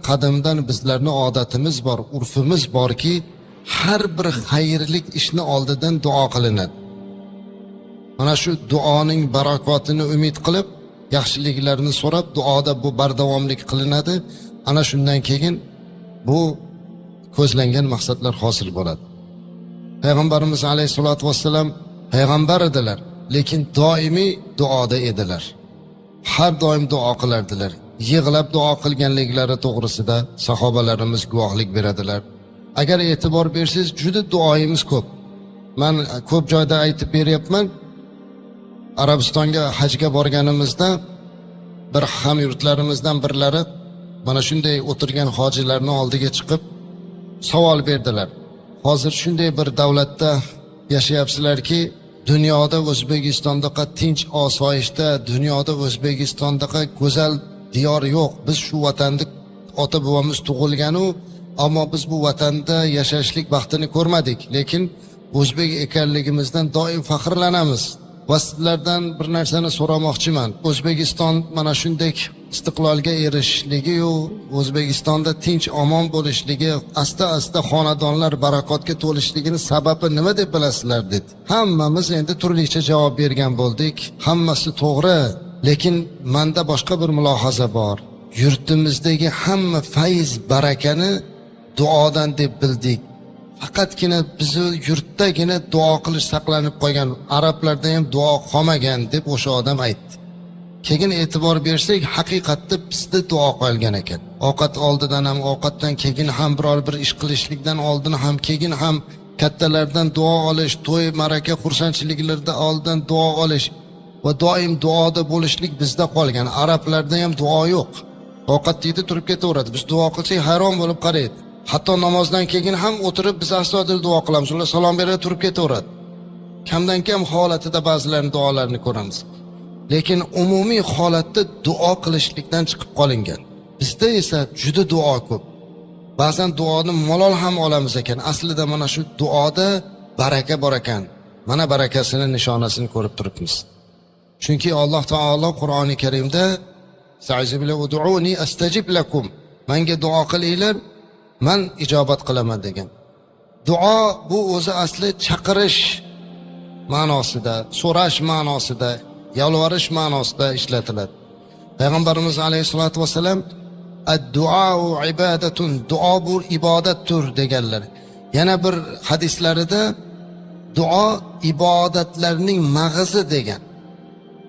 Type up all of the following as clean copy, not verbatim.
qadimdan bizlarning odatimiz bor, urfimiz borki, har bir xayrlik ishni oldidan duo qilinadi. Mana shu duoning barakotini umid qilib, yaxshiliklarni so'rab duoda bu bardavomlik qilinadi. Ana shundan keyin bu ko'zlangan maqsadlar hosil bo'ladi. Payg'ambarimiz alayhisolatu vassalam payg'ambar edilar, lekin doimiy duoda edilar. Har doim duo qilardilar. Yig'lab duo qilganliklari to'g'risida sahobalarimiz guvohlik beradilar. Agar e'tibor bersangiz, juda duoyimiz ko'p. Men ko'p joyda aytib beryapman. Arabistonga hajga borganimizda bir hamyurtlarimizdan birlari mana shunday o'tirgan hojilarning oldiga chiqib savol berdilar. Hozir shunday bir davlatda yashayapsizlarki, dunyoda O'zbekistondaqa tinch osoyishta, dunyoda O'zbekistondaqa go'zal diyor yo'q. Biz shu vatanda ota bobomiz tug'ilgan-u, ammo biz bu vatanda yashashlik baxtini ko'rmadik, lekin o'zbek ekanligimizdan doim faxrlanamiz. Va sizlardan bir narsani so'ramoqchiman. O'zbekiston mana shunday istiqlolga erishishligi-yu, O'zbekistonda tinch omon bo'lishligi, asta-asta xonadonlar barakotga to'lishligini sababi nima deb bilasizlar dedi. Hammamiz endi turlicha javob bergan bo'ldik. Hammasi to'g'ri, lekin menda boshqa bir mulohaza bor. Yurtimizdagi hamma fayz barakani duodan deb bildik. Faqatgina bizni yurtdagina duo qilish saqlanib qolgan, arablarda ham duo qolmagan deb o'sha odam aytdi. Keyin e'tibor bersak, haqiqatda bizda duo qolgan ekan. Ovqat oldidan ham, ovqatdan keyin ham, biror bir ish qilishlikdan oldin ham, keyin ham kattalardan duo olish, to'y, ma'raka, xursandchiliklarda oldin duo olish va doim duoda bo'lishlik bizda qolgan. Arablarda ham duo yo'q. Ovqat yeydi, turib ketaveradi. Biz duo qilsak hayron bo'lib qaraydi. Hatto namozdan keyin ham o'tirib biz asodil duo qilamiz. Ular salom berib turib ketaveradi. Kamdan kam holatida ba'zilarning duolarini ko'ramiz. Lekin umumiy holatda duo qilishlikdan chiqib qolingan. Bizda esa juda duo ko'p. Ba'zan duoni malol ham olamiz ekan. Aslida mana shu duoda baraka bor ekan. Mana barakasini nishonasini ko'rib turibmiz. Chunki Alloh taolo Qur'oni Karimda "Sa'izibla ud'uni astajib lakum." Menga duo qilinglar, men ijobat qilaman degan. Duo bu o'zi asli chaqirish ma'nosida, so'rash ma'nosida, yalvarish ma'nosida ishlatiladi. Payg'ambarimiz alayhisolatu vasallam "Ad-duo ibodatun", duo bu ibodatdir deganlar. Yana bir hadislarida duo ibodatlarning mag'izi degan.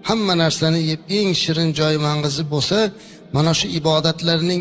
Hamma narsani eng shirin joy mag'izi bo'lsa, mana shu ibodatlarning